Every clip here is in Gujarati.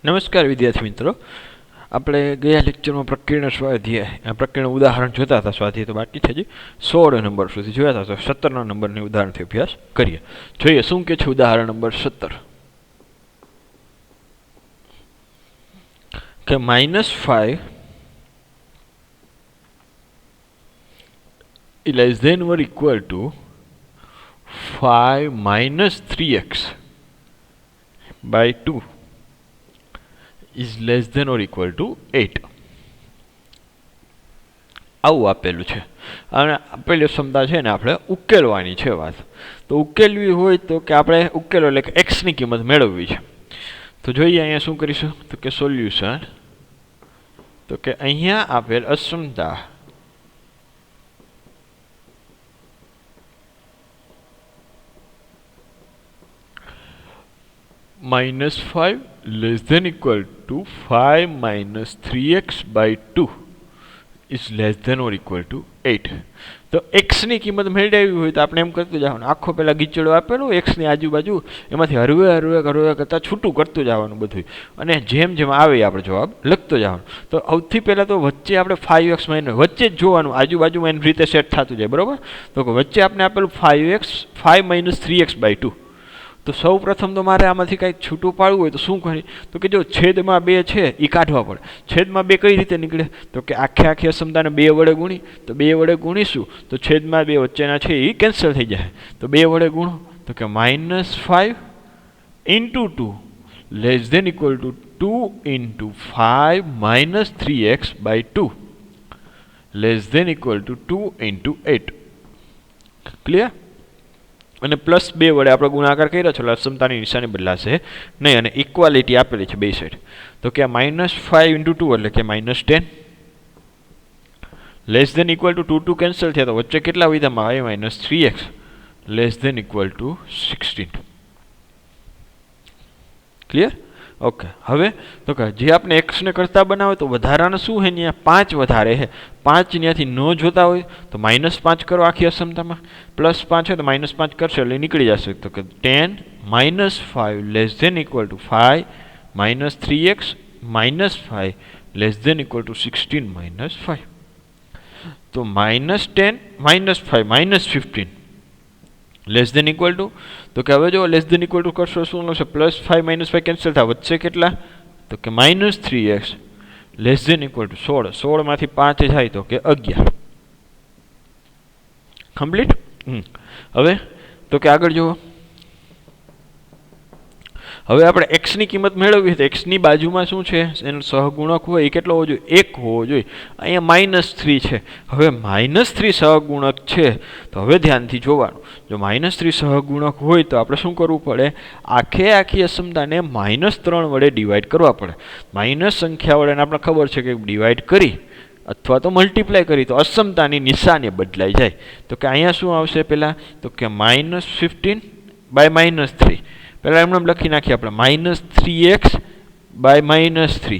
નમસ્કાર વિદ્યાર્થી મિત્રો, આપણે ગયા લેક્ચરમાં પ્રકીર્ણ સ્વાધ્યાય પ્રકીર્ણ ઉદાહરણ જોતા હતા. સ્વાધ્યાય તો બાકી છે, 16 નંબર સુધી જોયા હતા. તો 17ના નંબરની ઉદાહરણથી અભ્યાસ કરીએ. જોઈએ શું કે છે ઉદાહરણ નંબર 17 કે -5 less than or equal to 5 minus 3x by 2 is less than or equal to 8. આવું આપેલું છે અને આપેલી ક્ષમતા છે ને આપણે ઉકેલવાની છે વાત. તો ઉકેલવી હોય તો કે આપણે ઉકેલો એટલે કે x ની કિંમત મેળવવી છે. તો જોઈએ અહીંયા શું કરીશું તો કે સોલ્યુશન, તો કે અહીંયા આપેલ અક્ષમતા -5 less than equal to 5 minus 3x by 2 is less than or equal to 8. તો x ની કિંમત મેળવી હોય તો આપણે એમ કરતું જવાનું, આખો પેલા ગીચડો આપેલો x ની આજુબાજુ એમાંથી હરવે હરવે હરવે કરતાં છૂટું કરતું જવાનું બધું, અને જેમ જેમ આવે આપણે જવાબ લખતો જવાનું. તો સૌથી પહેલાં તો વચ્ચે આપણે 5x માઇનસ વચ્ચે જ જોવાનું, આજુબાજુમાં એની રીતે સેટ થતું જાય બરાબર. તો વચ્ચે આપણે આપેલું 5 minus 3x by 2. તો સૌ પ્રથમ તો મારે આમાંથી કંઈક છૂટું પાડવું હોય તો શું કરી, તો કે જો છેદમાં 2 છે એ કાઢવા પડે. છેદમાં 2 કઈ રીતે નીકળે તો કે આખી અક્ષમતાને 2 વડે ગુણી, તો 2 વડે ગુણીશું તો છેદમાં 2 વચ્ચેના છે એ કેન્સલ થઈ જાય. તો 2 વડે ગુણો તો કે -5 into 2 less than equal to 2 into 5 minus 3x by 2 less than equal to 2 into 8. Clear? અને +2 વડે આપણે ગુણાકાર કર્યો છે એટલે અક્ષમતાની નિશાની બદલાશે નહીં, અને ઇક્વાલિટી આપેલી છે બે સાઈડ. તો કે -5 into 2 એટલે કે -10 less than equal to 2 cancel થયા તો વચ્ચે કેટલા વધ્યા -3x less than equal to 16. Clear? Okay. હવે તો કે જે આપણે x ને કરતા બનાવે તો વધારાનું શું છે, ત્યાં 5 વધારે છે. 5 ત્યાંથી ન જોતા હોય તો -5 કરો આખી અક્ષમતામાં, +5 છે તો -5 કરશો એટલે નીકળી જશે. તો કે 10 -5 less than equal to 5 minus 3x minus 5 less than equal to 16 minus 5. તો -10 -5 -15 લેસ ધેન ઇક્વલ ટુ, તો કે હવે જો લેસ ધેન ઇક્વલ ટુ કરશો શું લખશે +5 -5 કેન્સલ થાય, વચ્ચે કેટલા તો કે -3x less than equal to 16. 16 માંથી 5 જાય તો કે 11. કમ્પ્લીટ. હવે તો કે આગળ જુઓ, હવે આપણે x ની કિંમત મેળવવી તો x ની બાજુમાં શું છે એનો સહગુણક હોય એ કેટલો હોવો જોઈએ, 1 હોવો જોઈએ. અહીંયા -3 છે. હવે -3 સહગુણક છે તો હવે ધ્યાનથી જોવાનું, જો -3 સહગુણક હોય તો આપણે શું કરવું પડે, આખી અક્ષમતાને -3 વડે ડિવાઈડ કરવા પડે. માઇનસ સંખ્યા વડે આપણે ખબર છે કે ડિવાઈડ કરી અથવા તો મલ્ટીપ્લાય કરી તો અક્ષમતાની નિશાની બદલાઈ જાય. તો કે અહીંયા શું આવશે પહેલાં તો કે -15 by -3. પહેલાં એમને લખી નાખીએ આપણે -3x by -3,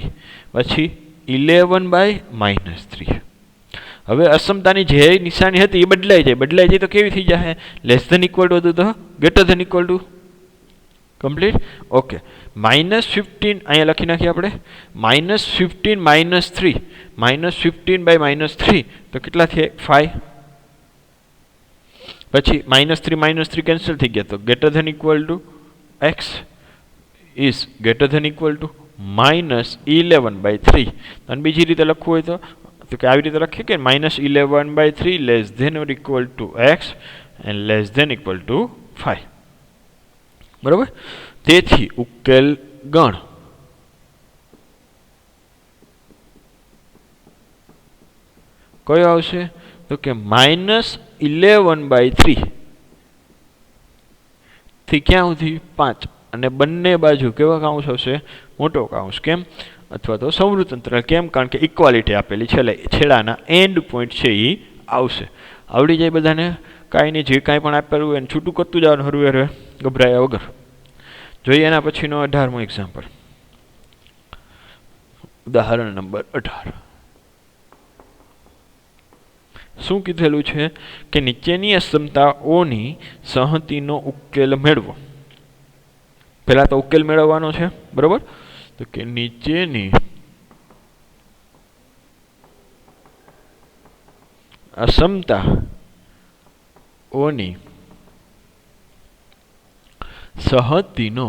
પછી 11 by -3. હવે અક્ષમતાની જે નિશાની હતી એ બદલાઈ જાય તો કેવી થઈ જાય, લેસ ધેન ઇક્વલ ટુ હતું તો greater than equal to. Complete. Okay. -15 અહીંયા લખી નાખીએ આપણે -15 -3 -15 by -3 તો કેટલા થયા 5. પછી -3 કેન્સલ થઈ ગયા તો greater than equal to x is greater than equal to -11 by 3. અને બીજી રીતે લખવું હોય તો કે આવી રીતે લખીએ કે -11 by 3 less than or equal to x and less than equal to 5. બરાબર. તેથી ઉકેલ ગણ કયો આવશે તો કે -11 by 3 થી ક્યાં સુધી 5, અને બંને બાજુ કેવા કાઉન્સ આવશે, મોટો કાઉન્સ. કેમ? અથવા તો સમવૃત્ત કેમ? કારણ કે ઇક્વાલિટી આપેલી છે એટલે છેડાના એન્ડ પોઈન્ટ છે એ આવશે. આવડી જાય બધાને? કાંઈ નહીં, જે કાંઈ પણ આપેલું હોય એને છૂટું કરતું જવાનું હરવે હરવે ગભરાયા વગર. જોઈએ એના પછીનો 18મો એક્ઝામ્પલ, ઉદાહરણ નંબર 18. શું કીધેલું છે કે નીચેની અક્ષમતાઓની સંહતિનો ઉકેલ મેળવો. પહેલાં તો ઉકેલ મેળવવાનો છે બરાબર. તો કે નીચેની અસમતાઓની સહતિનો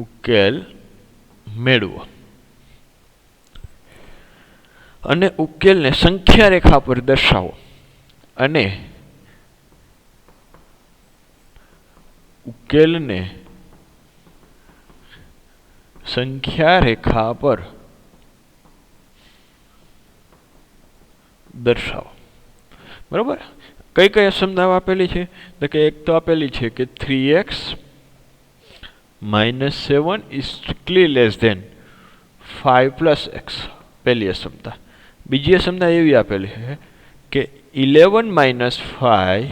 ઉકેલ મેળવો અને ઉકેલને સંખ્યા રેખા પર દર્શાવો અને ઉકેલને સંખ્યા રેખા પર દર્શાવો. બરાબર. કઈ કઈ અસમતાઓ આપેલી છે? તો કે એક તો આપેલી છે કે 3x - 7 is strictly less than 5 plus x. પહેલી અસમતા. બીજી અસમતા એવી આપેલી છે કે 11 minus 5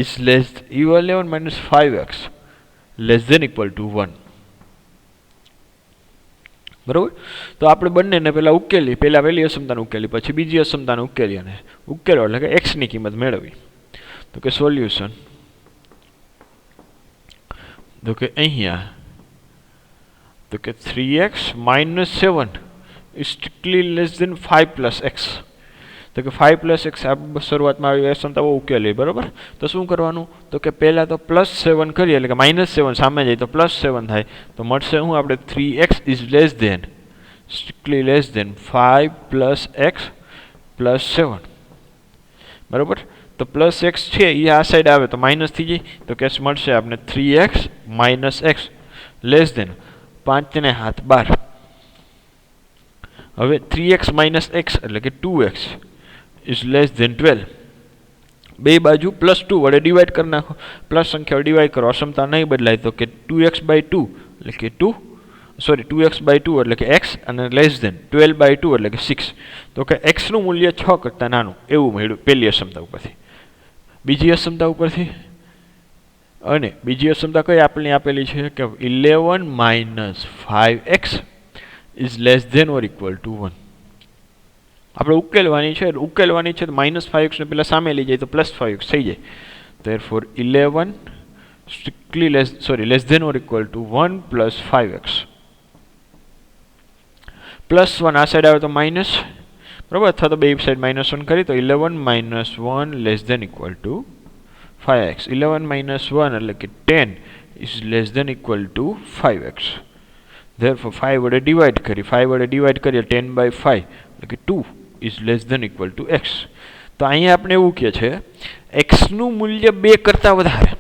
is 11 minus 5x less than equal to 1. બરોબર. તો આપણે બંનેને પહેલા ઉકેલી, પહેલા પહેલી અસમતાને ઉકેલી, પછી બીજી અસમતાને ઉકેલી અને ઉકેલો એટલે કે x ની કિંમત મેળવી. તો કે સોલ્યુશન, તો કે અહીંયા તો કે 3x minus 7 is strictly less than 5 plus x. તો કે 5 plus x શરૂઆતમાં આવી અસમતા ઉકેલી. બરોબર. તો શું કરવાનું? તો કે પહેલા તો +7 કરીએ એટલે કે -7 સામે જાય તો +7 થાય. તો મળશે હું આપણે 3x is less than strictly less than 5 plus x plus 7. બરોબર. તો પ્લસ એક્સ છે એ આ સાઈડ આવે તો માઇનસ થઈ જાય. તો કે મળશે આપણે 3x minus x less than 5 ને 7 12. હવે 3x minus x એટલે કે 2x is less than 12. બે બાજુ +2 વડે ડિવાઈડ કરી નાખો. પ્લસ સંખ્યા ડિવાઈડ કરો, અસમતા નહીં બદલાય. તો કે 2x/2 એટલે કે 2x/2 એટલે કે x અને લેસ દેન 12/2 એટલે કે 6. તો કે x નું મૂલ્ય 6 કરતાં નાનું એવું મળ્યું પહેલી અસમતા ઉપરથી. બીજી અસમતા ઉપરથી અને બીજી અસમતા કઈ આપેલી છે કે 11 minus 5x is less than or equal to 1. આપણે ઉકેલવાની છે તો -5x ને પહેલા સામે લઈ જાય તો +5x થઈ જાય. therefore 11 strictly less than or equal to 1 plus 5x. +1 આ સાઈડ આવે તો માઇનસ. બરાબર. અથવા તો બે સાઈડ -1 કરી તો 11 minus 1 less than equal to 5x. 11 minus 1 એટલે કે 10 is less than equal to 5x. therefore 5 વડે ડિવાઈડ કરી 10/5 એટલે કે 2 is less than equal to x. તો અહીંયા આપણે એવું કહે છે x નું મૂલ્ય 2 કરતાં વધારે.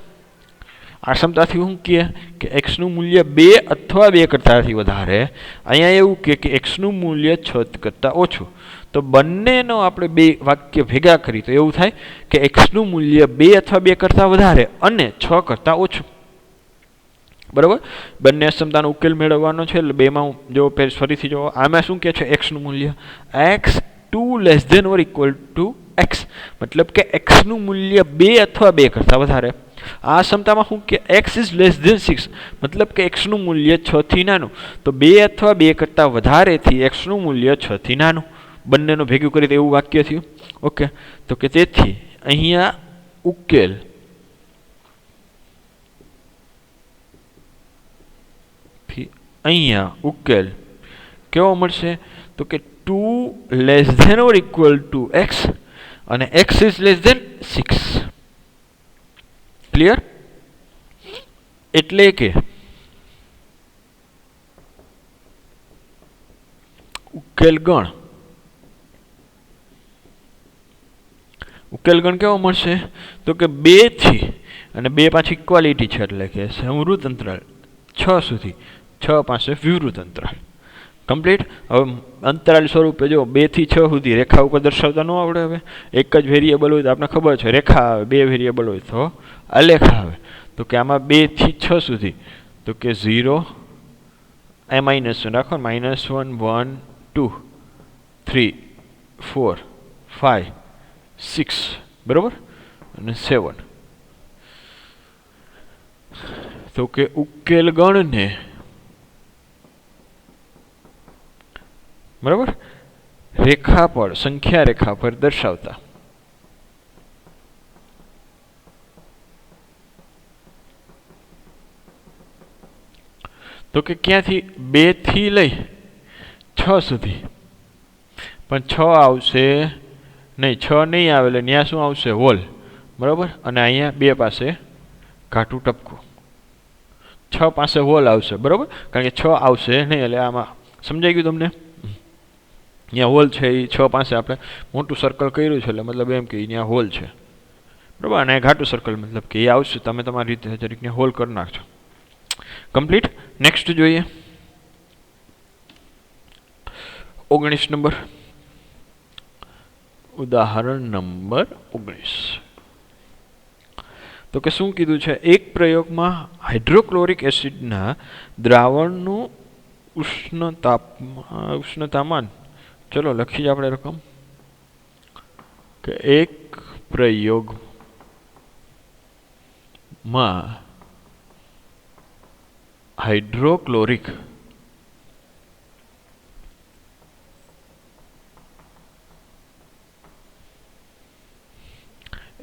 આ ક્ષમતાથી શું કહે કે x નું મૂલ્ય 2 અથવા 2 કરતાંથી વધારે. અહીંયા એવું કહે કે x નું મૂલ્ય 6 કરતાં ઓછું. તો બંનેનો આપણે બે વાક્ય ભેગા કરી તો એવું થાય કે x નું મૂલ્ય 2 અથવા 2 કરતાં વધારે અને 6 કરતાં ઓછું. બરાબર. બંને અસમતાનો ઉકેલ મેળવવાનો છે. એટલે બેમાં જો ફરીથી જો આમાં શું કહે છે x નું મૂલ્ય x 2 less than or equal to x. મતલબ કે x નું મૂલ્ય 2 અથવા 2 કરતાં વધારે. આ અસમતામાં શું કે x is less than 6 મતલબ કે x નું મૂલ્ય 6 થી નાનું. તો 2 અથવા 2 કરતાં વધારેથી x નું મૂલ્ય 6 થી નાનું. બંનેનું ભેગું કરી તો એવું વાક્ય થયું. ઓકે. તો કે તેથી અહીંયા ઉકેલ કેવો મળશે? તો કે 2 less than or equal to x અને x is less than 6. Clear? એટલે કે ઉકેલ ગણ કેવો મળશે? તો કે 2 થી અને 2 પાછી ઇક્વાલિટી છે એટલે કે સમવૃત્ત અંતરાલ 6 સુધી, 6 પાસે વિવૃત અંતરાલ. કમ્પ્લીટ. હવે અંતરાલ સ્વરૂપે જો 2 થી 6 સુધી રેખા ઉપર દર્શાવતા ન આવડે. હવે એક જ વેરિયેબલ હોય તો આપણે ખબર છે રેખા આવે, 2 વેરિયેબલ હોય તો આલેખ આવે. તો કે આમાં 2 થી 6 સુધી તો કે 0 એ -1 રાખો, -1 1 2 3 4 5 6 બરોબર અને 7. તો કે ઉકેલ ગણને બરાબર રેખા પર સંખ્યા રેખા પર દર્શાવતા તો કે ક્યાંથી 2 થી લઈ 6 સુધી, પણ 6 આવશે નહીં, 6 નહીં આવે એટલે ત્યાં શું આવશે? હોલ, બરાબર. અને અહીંયા 2 પાસે ઘાટું ટપકું, 6 પાસે હોલ આવશે, બરાબર, કારણ કે 6 આવશે નહીં. એટલે આમાં સમજાઈ ગયું તમને? અહીંયા હોલ છે એ 6 પાસે આપણે મોટું સર્કલ કર્યું છે એટલે મતલબ એમ કે અહીંયા હોલ છે, બરાબર. અને ઘાટું સર્કલ મતલબ કે એ આવશે, તમે તમારી રીતે જરીક ત્યાં હોલ કરી નાખજો. કમ્પ્લીટ. નેક્સ્ટ જોઈએ 19 નંબર, ઉદાહરણ નંબર 19. તો કે શું કીધું છે? એક પ્રયોગમાં હાઇડ્રોક્લોરિક એસિડના દ્રાવણનું ઉષ્ણતામાન, ચલો લખીએ આપણે રકમ, કે એક પ્રયોગમાં હાઇડ્રોક્લોરિક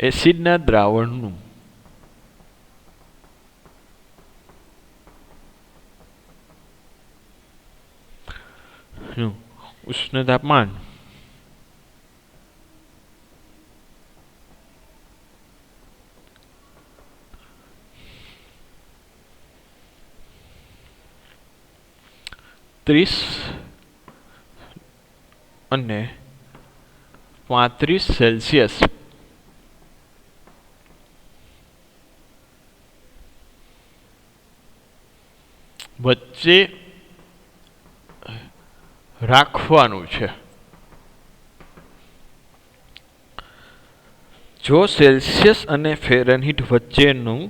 એસિડના દ્રાવણનું ઉષ્ણતામાન અને 35 સેલ્સિયસ વચ્ચે રાખવાનું છે. જો સેલ્સિયસ અને ફેરનહીટ વચ્ચેનું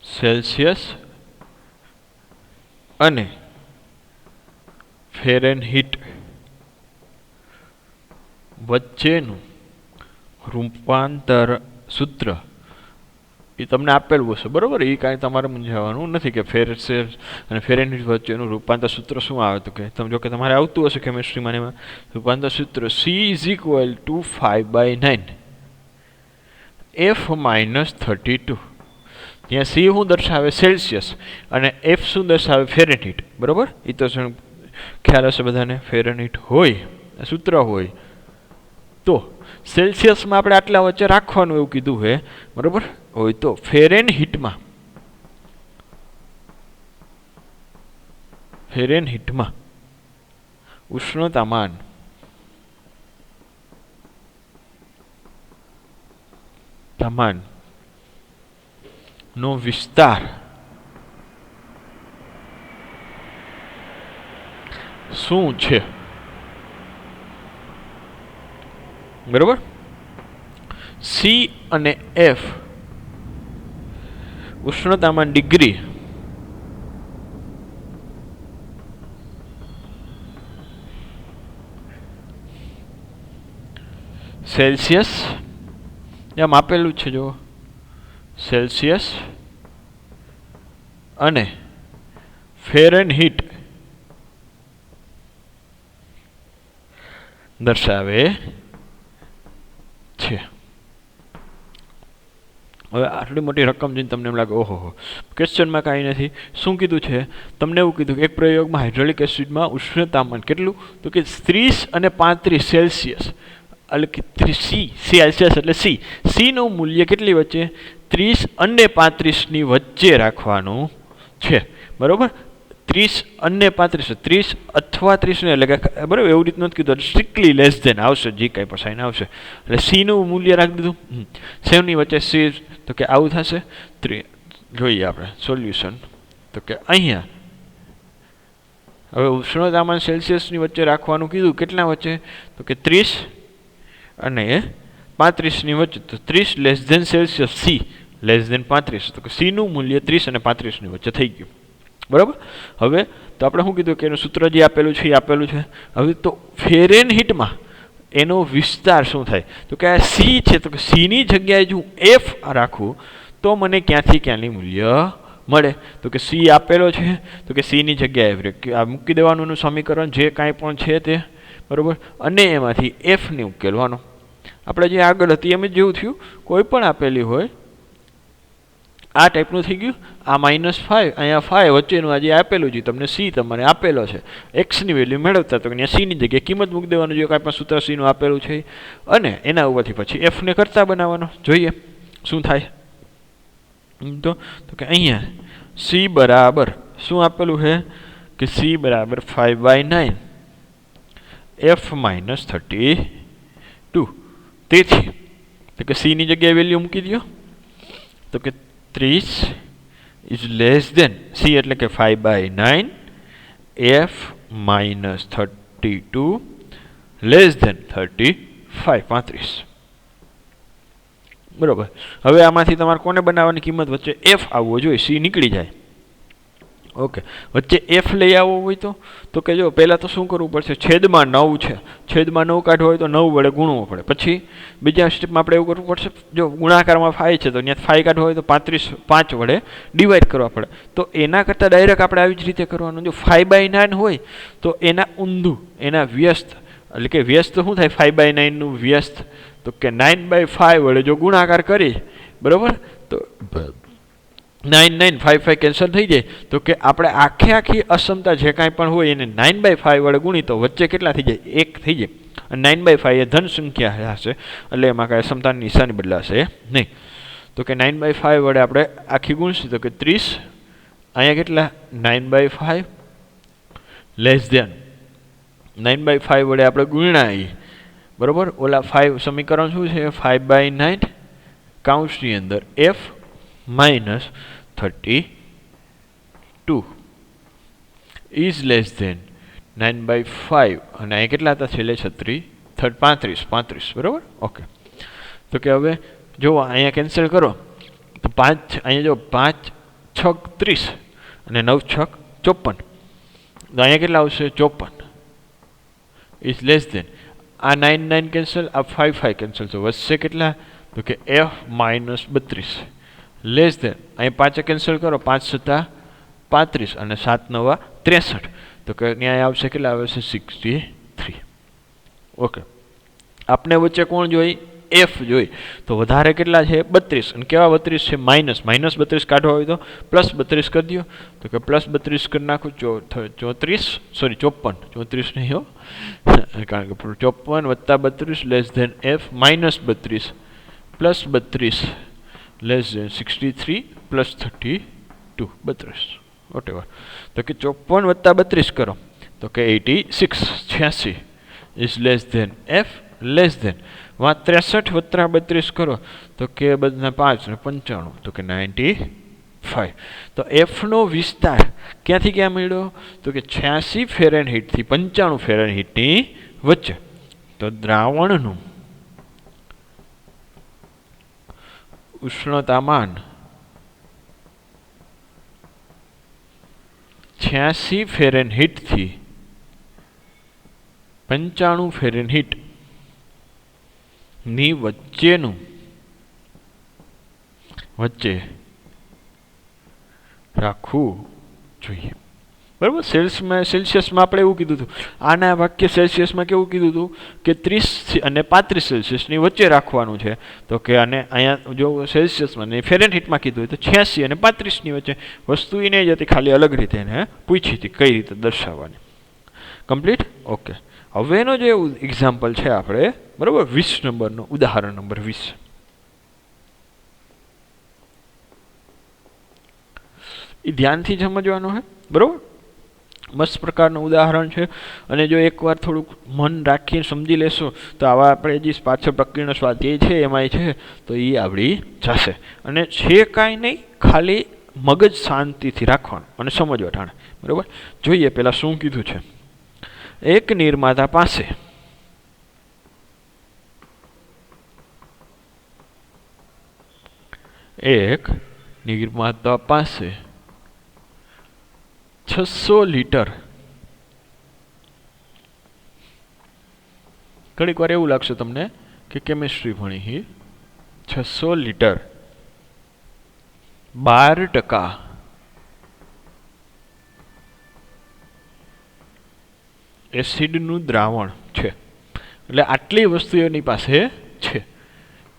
સેલ્સિયસ અને ફેરનહીટ વચ્ચેનું રૂપાંતર સૂત્ર એ તમને આપેલું હશે, બરાબર. એ કાંઈ તમારે મૂંઝાવાનું નથી કે સેલ્સિયસ અને ફેરનહીટ વચ્ચેનું રૂપાંતર સૂત્ર શું આવે. તો કે તમે જો કે તમારે આવતું હશે કેમિસ્ટ્રીમાં, એમાં રૂપાંતર સૂત્ર C = 5/9 F - 32. ત્યાં C શું દર્શાવે? સેલ્સિયસ, અને F શું દર્શાવે? ફેરનહીટ, બરાબર. એ તો ખ્યાલ હશે બધાને, ફેરનહીટ હોય સૂત્ર હોય તો સેલ્સિયસમાં આપણે આટલા વચ્ચે રાખવાનું એવું કીધું છે, બરાબર. હોય તો ફેરનહીટમાં ઉષ્ણતામાન નો વિસ્તાર શું છે? બરાબર. C અને F ઉષ્ણતામાન ડિગ્રી સેલ્સિયસ, એમ આપેલું છે જો, સેલ્સિયસ અને ફેરનહીટ દર્શાવે છે. હવે આટલી મોટી રકમ જોઈને તમને એમ લાગે ઓહો, ક્વેશ્ચનમાં કાંઈ નથી. શું કીધું છે? તમને એવું કીધું કે એક પ્રયોગમાં હાઇડ્રોલિક એસિડમાં ઉષ્ણતામાન કેટલું? તો કે 30 અને 35 સેલ્સિયસ, એટલે કે સેલ્સિયસ એટલે સીનું મૂલ્ય કેટલી વચ્ચે? 30 અને 35ની વચ્ચે રાખવાનું છે, બરાબર. 30 અને 35, 30 અથવા 30 ને, એટલે કે બરાબર એવું રીતનું નથી કીધું, સ્ટ્રિક્ટલી લેસ ધેન આવશે, જે કાંઈ પણ સાઈન આવશે. એટલે સીનું મૂલ્ય રાખી દીધું. સેવની વચ્ચે સી, તો કે આવું થશે. જોઈએ આપણે સોલ્યુશન. તો કે અહીંયા હવે ઉષ્ણતામાન સેલ્સિયસની વચ્ચે રાખવાનું કીધું, કેટલા વચ્ચે? તો કે 30 અને 35ની વચ્ચે. તો 30 less than Celsius, C less than 35, તો કે સીનું મૂલ્ય 30 અને 35ની વચ્ચે થઈ ગયું, બરાબર. હવે તો આપણે શું કીધું કે એનું સૂત્ર જે આપેલું છે એ આપેલું છે. હવે તો ફેરનહીટમાં એનો વિસ્તાર શું થાય? તો કે આ C છે, તો કે Cની જગ્યાએ જો હું F રાખું તો મને ક્યાંથી ક્યાંની મૂલ્ય મળે? તો કે C આપેલો છે, તો કે Cની જગ્યાએ આ મૂકી દેવાનું સમીકરણ જે કાંઈ પણ છે તે, બરાબર. અને એમાંથી Fને ઉકેલવાનો. આપણે જે આગળ હતી એમ જ જેવું થયું. કોઈ પણ આપેલી હોય આ ટાઈપનું થઈ ગયું. આ -5 અહીંયા 5 વચ્ચેનું આજે આપેલું છે તમને સી તમારે આપેલો છે. એક્સની વેલ્યુ મેળવતા તો અહીંયા સીની જગ્યાએ કિંમત મૂકી દેવાનું જે કાંઈ પણ સૂત્ર સીનું આપેલું છે અને એના ઉપરથી પછી એફને કરતા બનાવવાનો. જોઈએ શું થાય. તો કે અહીંયા સી બરાબર શું આપેલું છે કે સી બરાબર 5/9 એફ -32. તેથી તો કે સીની જગ્યાએ વેલ્યુ મૂકી દો તો કે 30 ઇઝ લેસ દેન સી એટલે કે 5/9 એફ -32 લેસ દેન 35. બરોબર. હવે આમાંથી તમારે કોને બનાવવાની કિંમત વચ્ચે એફ આવવો જોઈએ. સી નીકળી જાય. ઓકે. વચ્ચે એફ લઈ આવવો હોય તો કે જો પહેલાં તો શું કરવું પડશે. છેદમાં 9 છે. છેદમાં 9 કાઢવો હોય તો 9 વડે ગુણવો પડે. પછી બીજા સ્ટેપમાં આપણે એવું કરવું પડશે. જો ગુણાકારમાં 5 છે તો ત્યાં 5 કાઢવો હોય તો 5 વડે ડિવાઈડ કરવા પડે. તો એના કરતાં ડાયરેક્ટ આપણે આવી જ રીતે કરવાનું. જો 5/9 હોય તો એના ઊંધું એના વ્યસ્ત એટલે કે વ્યસ્ત શું થાય 5/9 નું વ્યસ્ત તો કે 9/5 વડે જો ગુણાકાર કરી બરોબર તો 9 9 5 5 કેન્સલ થઈ જાય. તો કે આપણે આખી અસમતા જે કાંઈ પણ હોય એને 9/5 વડે ગુણી તો વચ્ચે કેટલા થઈ જાય 1 થઈ જાય. અને 9/5 એ ધન સંખ્યા હશે એટલે એમાં કાંઈ અસમતાની નિશાની બદલાશે નહીં. તો કે 9/5 વડે આપણે આખી ગુણશું તો કે 30. અહીંયા કેટલા 9/5 લેસ ધેન 9/5 વડે આપણે ગુણ્યા બરોબર. ઓલા 5 સમીકરણ શું છે 5/9 કાઉન્સની અંદર એફ -32 ઇઝ લેસ ધેન 9/5 અને અહીંયા કેટલા હતા છેલ્લે 35 બરોબર. ઓકે. તો કે હવે જો અહીંયા કેન્સલ કરો તો 5 અહીંયા જો 5 6 30 અને 9 6 54 તો અહીંયા કેટલા આવશે 54 ઇઝ લેસ ધેન આ 9 9 કેન્સલ આ 5 5 કેન્સલ તો વધશે કેટલા તો કે એફ -32 લેસ ધેન અહીં 5 કેન્સલ કરો 5 7 35 અને 7 9 63 તો કે ન્યાય આવશે કેટલા આવશે 63. ઓકે. આપણે વચ્ચે કોણ જોઈ એફ જોઈ તો વધારે કેટલા છે 32 અને કેવા 32 છે -32 કાઢવા હોય તો +32 કરી દો તો કે +32 કરી નાખું 34 નહીં હો કારણ કે 54 + 32 less than F -32 +32 less than 63 + 32 32 whatever. તો કે 54 + 32 કરો તો કે 86 is less than F less than 63 + 32 કરો તો કે બધા 5 ને 95 તો કે 95. તો એફનો વિસ્તાર ક્યાંથી ક્યાં મળ્યો તો કે 86 ફેરનહીટથી 95 ફેરનહીટની વચ્ચે. તો દ્રાવણનું ઉષ્ણતામાન 86 ફેરનહીટથી 95 ફેરનહીટ ની વચ્ચે રાખવું જોઈએ બરાબર. સેલ્સિયસમાં આપણે એવું કીધું હતું આના વાક્ય સેલ્સિયસમાં કેવું કીધું હતું કે 30 અને 35 સેલ્સિયસની વચ્ચે રાખવાનું છે. તો કે અને અહીંયા જો સેલ્સિયસમાં ને ફેરનહીટમાં કીધું હોય તો 86 અને 35ની વચ્ચે વસ્તુ એ નહીં જતી ખાલી અલગ રીતે એને પૂછી હતી કઈ રીતે દર્શાવવાની. કમ્પ્લીટ. ઓકે. હવેનો જે એક્ઝામ્પલ છે આપણે બરાબર 20 નંબરનો ઉદાહરણ નંબર 20 એ ધ્યાનથી સમજવાનું છે બરાબર. મસ્ત પ્રકારનું ઉદાહરણ છે અને જો એકવાર થોડુંક મન રાખીને સમજી લેશો તો આવા આપણે જે પાછળ પ્રક્રિયાનો સ્વાધ્યાય છે એમાંય છે તો એ આવડી જશે. અને છે કાંઈ નહીં ખાલી મગજ શાંતિથી રાખવાનું અને સમજવા ટાણે બરાબર. જોઈએ પહેલાં શું કીધું છે. એક નિર્માતા પાસે એક નિર્માતા પાસે 600 લીટર ઘણીક વાર એવું લાગશે તમને કે કેમિસ્ટ્રી ભણી 600 લીટર 12% એસિડનું દ્રાવણ છે. એટલે આટલી વસ્તુ એની પાસે છે.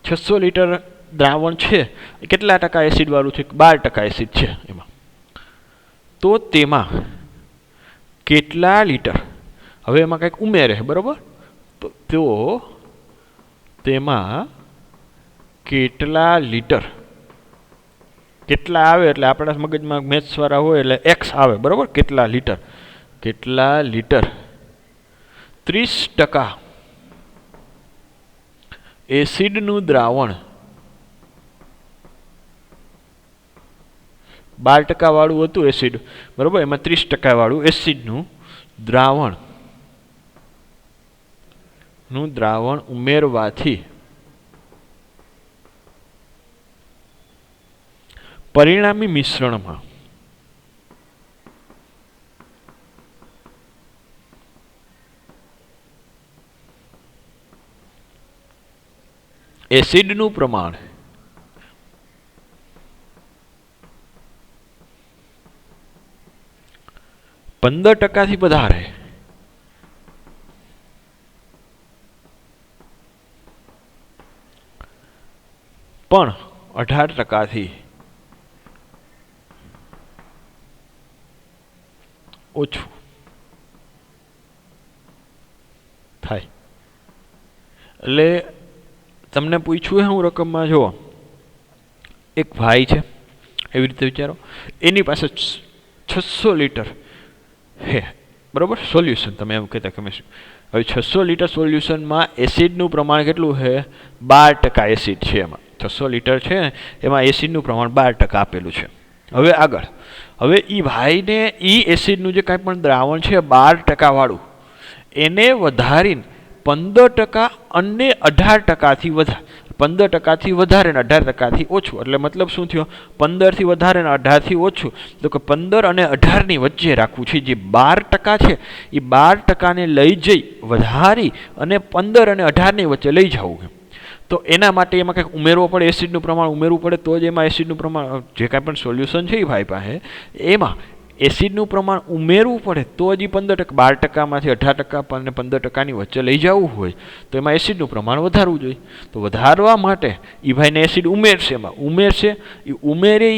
600 લિટર દ્રાવણ છે એ કેટલા ટકા એસિડવાળું છે? 12% એસિડ છે એમાં. તો તેમાં કેટલા લિટર, હવે એમાં કંઈક ઉમેરે, બરાબર? તો તેમાં કેટલા લિટર, કેટલા આવે એટલે આપણા મગજમાં મેથ્સવાળા હોય એટલે એક્સ આવે, બરાબર? કેટલા લિટર 30% એસિડનું દ્રાવણ 12% વાળું હતું એસિડ, બરાબર? એમાં 30% વાળું એસિડનું દ્રાવણ ઉમેરવાથી પરિણામી મિશ્રણમાં એસિડનું પ્રમાણ પંદર ટકાથી વધારે પણ 18%થી ઓછું થાય. એટલે તમને પૂછ્યું હું રકમમાં, જુઓ, એક ભાઈ છે, એવી રીતે વિચારો, એની પાસે 600 લિટર હે, બરાબર? સોલ્યુશન તમે એમ કહેતા કેમિસ્ટ્રી. હવે 600 લિટર સોલ્યુશનમાં એસિડનું પ્રમાણ કેટલું છે? 12% એસિડ છે એમાં. 600 લિટર છે એમાં એસિડનું પ્રમાણ 12% આપેલું છે. હવે આગળ, હવે એ ભાઈને એ એસિડનું જે કાંઈ પણ દ્રાવણ છે 12% વાળું, એને વધારીને 15% અને 18%થી વધારે, 15%થી વધારે ને 18%થી ઓછું. એટલે મતલબ શું થયો? 15થી વધારે ને 18થી ઓછું. તો કે 15 અને 18ની વચ્ચે રાખવું છે. જે 12% છે એ 12%ને લઈ જઈ વધારી અને 15 અને 18ની વચ્ચે લઈ જવું. તો એના માટે એમાં કંઈક ઉમેરવો પડે, એસિડનું પ્રમાણ ઉમેરવું પડે, તો જ એમાં એસિડનું પ્રમાણ, જે કાંઈ પણ સોલ્યુશન છે એ ભાઈ પાસે, એમાં એસિડનું પ્રમાણ ઉમેરવું પડે તો જ 15%, 12%માંથી 18% અને 15%ની વચ્ચે લઈ જવું હોય તો એમાં એસિડનું પ્રમાણ વધારવું જોઈએ. તો વધારવા માટે એ ભાઈને એસિડ ઉમેરશે, એમાં ઉમેરશે, એ ઉમેરે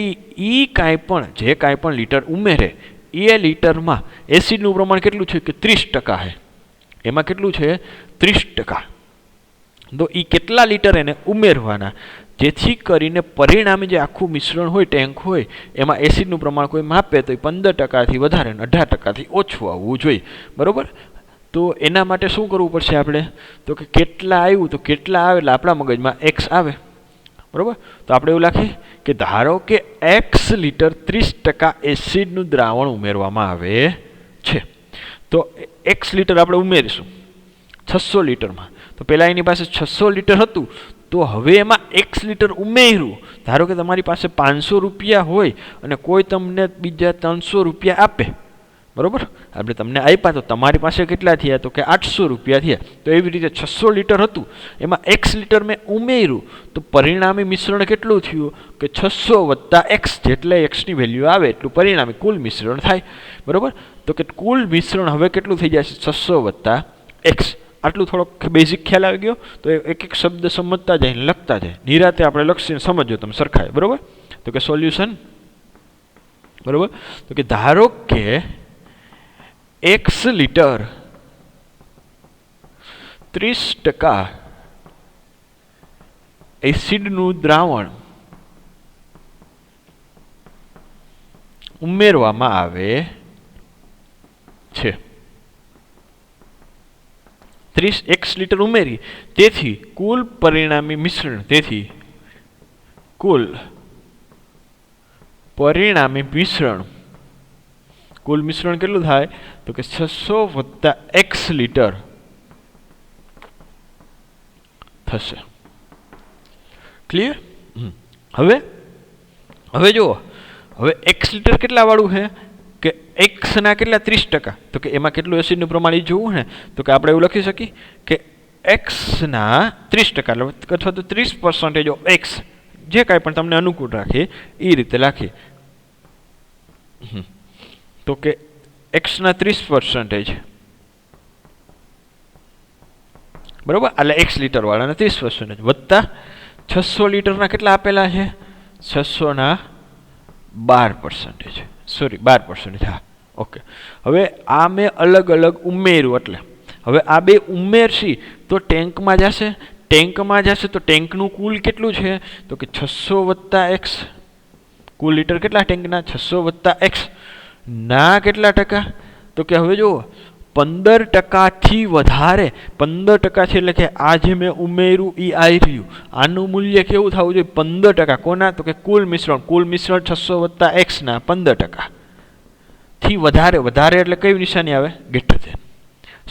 એ કાંઈ પણ, જે કાંઈ પણ લિટર ઉમેરે એ લિટરમાં એસિડનું પ્રમાણ કેટલું છે? કે 30% છે. એમાં કેટલું છે? 30%. તો એ કેટલા લિટર એને ઉમેરવાના, જેથી કરીને પરિણામે જે આખું મિશ્રણ હોય, ટેન્ક હોય, એમાં એસિડનું પ્રમાણ કોઈ માપે તો એ 15%થી વધારે ને 18%થી ઓછું આવવું જોઈએ, બરાબર? તો એના માટે શું કરવું પડશે આપણે? તો કે કેટલા આવ્યું, તો કેટલા આવે એટલે આપણા મગજમાં એક્સ આવે, બરાબર? તો આપણે એવું લખીએ કે ધારો કે એક્સ લિટર 30% એસિડનું દ્રાવણ ઉમેરવામાં આવે છે. તો એક્સ લિટર આપણે ઉમેરીશું 600 લિટરમાં. તો પહેલાં એની પાસે 600 લિટર હતું, તો હવે એમાં એક્સ લિટર ઉમેર્યું. ધારો કે તમારી પાસે 500 રૂપિયા હોય અને કોઈ તમને બીજા 300 રૂપિયા આપે, બરાબર? આપણે તમને આપ્યા તો તમારી પાસે કેટલા થયા? તો કે 800 રૂપિયા થયા. તો એવી રીતે 600 લિટર હતું, એમાં એક્સ લિટર મેં ઉમેર્યું, તો પરિણામી મિશ્રણ કેટલું થયું? કે 600 + એક્સ, જેટલે એક્સની વેલ્યુ આવે એટલું પરિણામી કુલ મિશ્રણ થાય, બરાબર? તો કે કુલ મિશ્રણ હવે કેટલું થઈ જશે? 600 + એક્સ. આટલું થોડોક બેઝિક ખ્યાલ આવી ગયો. તો એક એક શબ્દ સમજતા જાય, લખતા જાય, નિરાતે આપણે લખીને સમજો તમે સરખાય, બરાબર? તો કે સોલ્યુશન, બરાબર? તો કે ધારો કે એક્સ લિટર 30% એસિડનું દ્રાવણ ઉમેરવામાં આવે છે. 30 એક્સ લિટર ઉમેરી, તેથી કુલ પરિણામી મિશ્રણ, તેથી કુલ પરિણામી મિશ્રણ, કુલ મિશ્રણ કેટલું થાય? તો કે 600 + એક્સ લિટર થશે. ક્લિયર? હવે હવે જુઓ, હવે એક્સ લિટર કેટલા વાળું છે? કે એક્સના કેટલા? 30%. તો કે એમાં કેટલું એસિડનું પ્રમાણ એ જોવું ને, તો કે આપણે એવું લખી શકીએ કે એક્સના 30% અથવા તો 30% ઓફ એક્સ, જે કાંઈ પણ તમને અનુકૂળ રાખીએ એ રીતે રાખીએ. તો કે એક્સના 30%, બરાબર? એટલે એક્સ લિટર વાળાના 30% વત્તા 600 લીટરના કેટલા આપેલા છે? 612%. સોરી 12%. હા, ઓકે. હવે આ મેં અલગ અલગ ઉમેર્યું, એટલે હવે આ બે ઉમેરશી તો ટેન્કમાં જશે. ટેન્કમાં જશે તો ટેન્કનું કુલ કેટલું છે? તો કે 600 + x. કુલ લીટર કેટલા ટેન્કના? 600 + x ના કેટલા ટકા? તો કે હવે જુઓ, 15%થી વધારે, 15% એટલે કે આ જે મેં ઉમેર્યું એ આવી રહ્યું, આનું મૂલ્ય કેવું થવું જોઈએ? 15%. કોના? તો કે કુલ મિશ્રણ. કુલ મિશ્રણ 600 + x ના 15% થી વધારે. વધારે એટલે કઈ નિશાની આવે? Greater than.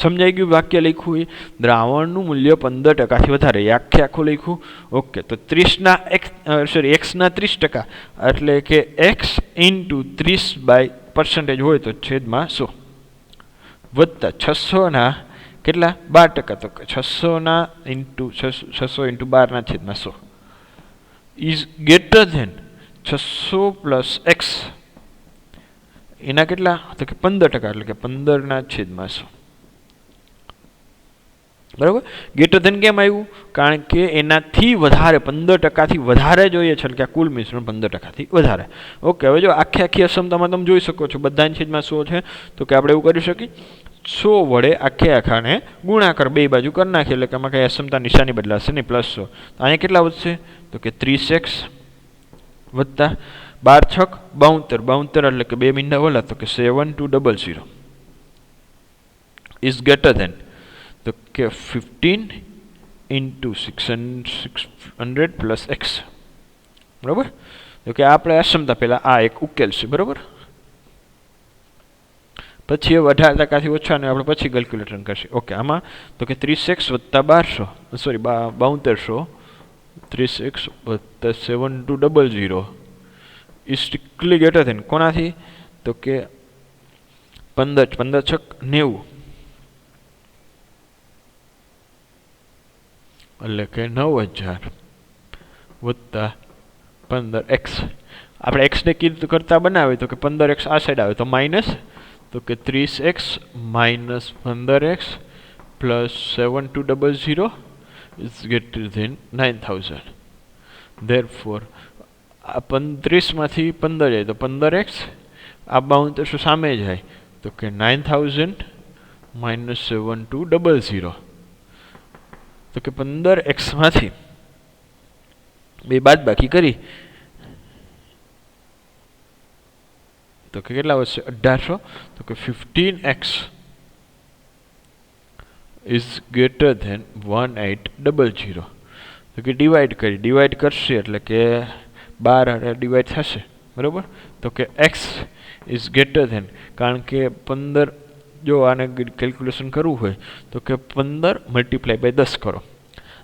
સમજાઈ ગયું? વાક્ય લખ્યું એ દ્રાવણનું મૂલ્ય 15%થી વધારે, આખે આખું લખ્યું. ઓકે, તો 30 x ના 30%, એટલે કે x × 30% હોય તો છેદમાં 100, વત્તા 600 ના કેટલા? 12%, તો 600 × 12/100 ઇઝ ગ્રેટર ધેન 600 + x એના કેટલા? તો કે 15%, એટલે કે 15/100. બરાબર? ગ્રેટર ધેન કેમ આવ્યું? કારણ કે એનાથી વધારે, 15%થી વધારે જોઈએ છે, એટલે કે કુલ મિશ્રણ 15%થી વધારે. ઓકે, હવે જો આખી આખી અસમતામાં તમે જોઈ શકો છો બધાની છેદમાં 100 છે, તો કે આપણે એવું કરી શકીએ 100 વડે આખે આખાને ગુણાકાર બે બાજુ કરી નાખીએ, એટલે કે આમાં કંઈ અસમતા નિશાની બદલાશે નહીં, +100. તો અહીંયા કેટલા વધશે? તો કે 30x વત્તા 12 છક 72, એટલે કે 2 મીંડા ઓલા, તો કે 7200 ઇઝ ગ્રેટર ધેન, તો કે 15 × 600 + x. બરાબર? તો કે આપણે અસમતા પહેલા આ એક ઉકેલ છે. બરાબર? પછી 18%થી ઓછાને આપણે પછી કેલ્ક્યુલેટર કરશે. ઓકે, આમાં તો કે 30x + 1200, sorry 7200, 30x + 7200 is strictly greater than કોનાથી? તો કે 15 છક 90, એટલે કે 9000 વત્તા 15x. આપણે x ને કીધું કરતા બનાવે તો કે 15x આ સાઈડ આવે તો માઇનસ, તો કે 30x - 15x + 7200 is greater than 9000. Therefore આ 35માંથી 15 જાય તો 15x, આ 7200 સામે જાય તો કે 9000 - 7200, તો કે 15x માંથી બે બાદ બાકી કરી તો કે કેટલા વધશે? 1800. તો કે 15x ઇઝ ગ્રેટર ધેન 1800. તો કે ડિવાઈડ કરશે, એટલે કે 12 ડિવાઈડ થશે. બરાબર? તો કે x ઇઝ ગ્રેટર ધેન, કારણ કે 15, જો આને કેલ્ક્યુલેશન કરવું હોય તો કે 15 × 10 કરો,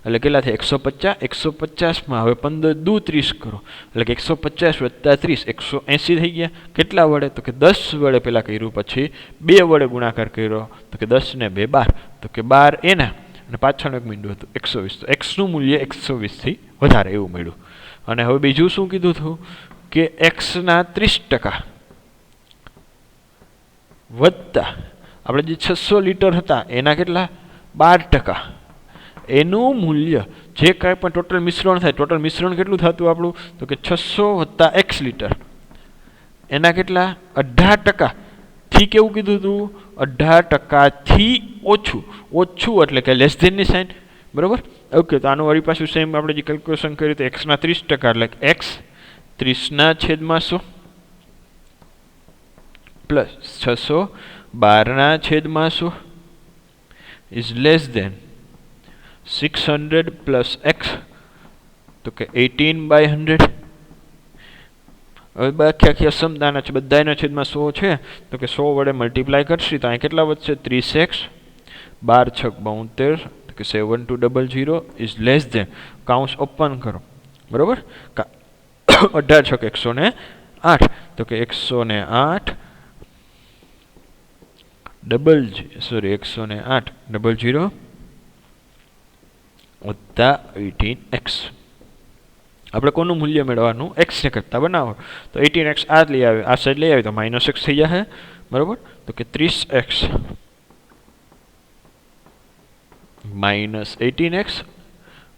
એટલે કેટલા થાય? 150. 150માં હવે 15 × 2 = 30 કરો, એટલે કે 150 + 30 180 થઈ ગયા. કેટલા વડે? તો કે 10 વડે પહેલાં કર્યું, પછી 2 વડે ગુણાકાર કર્યો, તો કે 10 ને 2 12, તો કે 12 એના, અને પાછળનું એક મીંડું હતું 120. તો એક્સનું મૂલ્ય 120થી વધારે એવું મળ્યું. અને હવે બીજું શું કીધું હતું? કે એક્સના 30% વત્તા આપણે જે 600 લીટર હતા એના કેટલા? 12%. એનું મૂલ્ય જે કાંઈ પણ ટોટલ મિશ્રણ થાય, ટોટલ મિશ્રણ કેટલું થતું આપણું? તો કે 600 + x લીટર એના કેટલા? 18%. થી કેવું કીધું હતું? 18%થી ઓછું. ઓછું એટલે કે લેસ ધેનની સાઇન. બરાબર? ઓકે, તો આનું વળી પાછું સેમ આપણે જે કેલ્ક્યુલેશન કર્યું તો એક્સના 30%, એટલે કે x 30/100 plus 612/100 is less than 600 + x, તો કે 18/100. હવે આખી અસમતાના છે, બધાના છેદમાં 100 છે, તો કે 100 વડે મલ્ટીપ્લાય કરશે તો અહીં કેટલા વધશે? 30x 12 છક 72, તો કે 7200 ઇઝ લેસ ધેન, કાઉન્સ ઓપન કરો. બરાબર? 18 છક 108, તો કે 108 00 વત્તા 18x. આપણે કોનું મૂલ્ય મેળવવાનું? x ને કરતા બનાવો તો 18x આ લઈ આવે, આ સાઈડ લઈ આવે તો -x થઈ જશે. બરાબર? તો કે 30x - 18x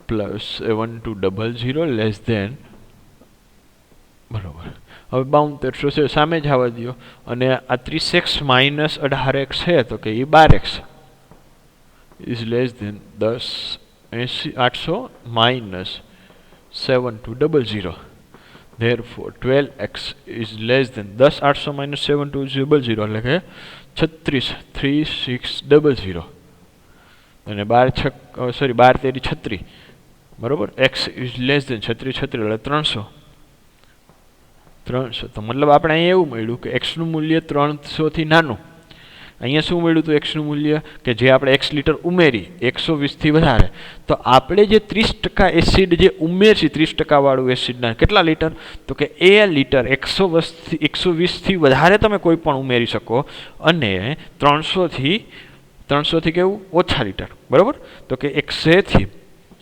plus 7200 less than, બરોબર. હવે 7200 છે સામે જ આવવા દો, અને આ 30x માઇનસ 18x છે તો કે એ 12x is less than 10,800 minus 7200. Therefore 12x is less than 10,800 minus 7200 એટલે કે 36,3600 અને 12 તેરી 36, બરોબર. x is less than 36 એટલે 300. તો મતલબ આપણે અહીંયા એવું મળ્યું કે x નું મૂલ્ય 300 થી નાનું. અહીંયા શું મળ્યું હતું x નું મૂલ્ય કે જે આપણે x લિટર ઉમેરી 120 થી વધારે, તો આપણે જે 30% એસિડ જે ઉમેરશી 30% વાળું એસિડના કેટલા લીટર, તો કે એ લીટર 120 થી વધારે તમે કોઈ પણ ઉમેરી શકો, અને 300 થી કેવું ઓછા લીટર, બરોબર. તો કે 100 થી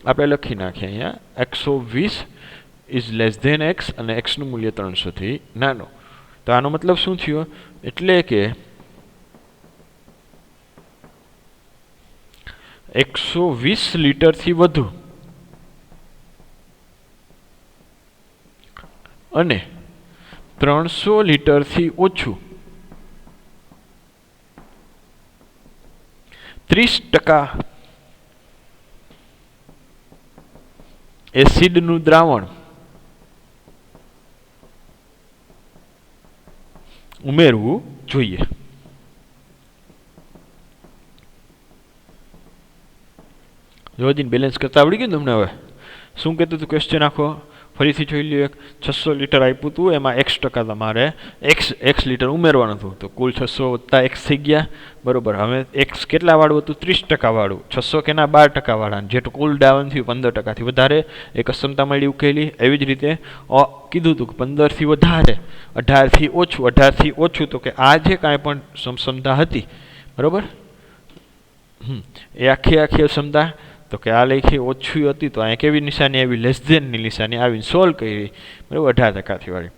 આપણે લખી નાખીએ અહીંયા 120 ઇઝ લેસ ધેન x અને x નું મૂલ્ય 300 થી નાનો. તો આનો મતલબ શું થયો, એટલે કે 120 લીટર થી વધુ અને 300 લીટર થી ઓછું 30% એસિડ નું દ્રાવણ ઉમેરવું જોઈએ. જોઈને બેલેન્સ કરતા આવડી ગયું તમને. હવે શું કહેતું હતું ક્વેશ્ચન આખો ફરીથી જોઈ લ્યો. 600 લીટર આપ્યું હતું, એમાં x% તમારે x લીટર ઉમેરવાનું હતું, તો કુલ 600 વત્તા x થઈ ગયા, બરોબર. હવે x કેટલા વાળું હતું, 30% વાળું. 600 કેના 12% વાળા, જેટલું કુલ ડાઉન થયું 15% થી વધારે, એક અક્ષમતા મળી ઉકેલી. એવી જ રીતે કીધું હતું કે 15 થી વધારે, 18 થી ઓછું, 18 થી ઓછું, તો કે આ જે કાંઈ પણ સમક્ષમતા હતી, બરોબર, એ આખી અક્ષમતા, તો કે આ લખી ઓછી હતી, તો અહીંયા કેવી નિશાની આવી, લેસ ધેનની નિશાની આવીને સોલ્વ કરી, બરાબર. 18% વાળી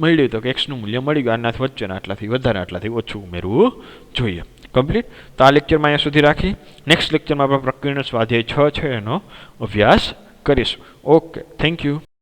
મળ્યું, તો કે એક્સનું મૂલ્ય મળી ગયું. આનાથી વચ્ચેના આટલાથી વધારે, આટલાથી ઓછું ઉમેરવું જોઈએ. કમ્પ્લીટ. તો આ લેક્ચરમાં અહીંયા સુધી રાખી. નેક્સ્ટ લેક્ચરમાં આપણે પ્રકીર્ણ સ્વાધ્યાય 6 છે એનો અભ્યાસ કરીશું. Okay, thank you.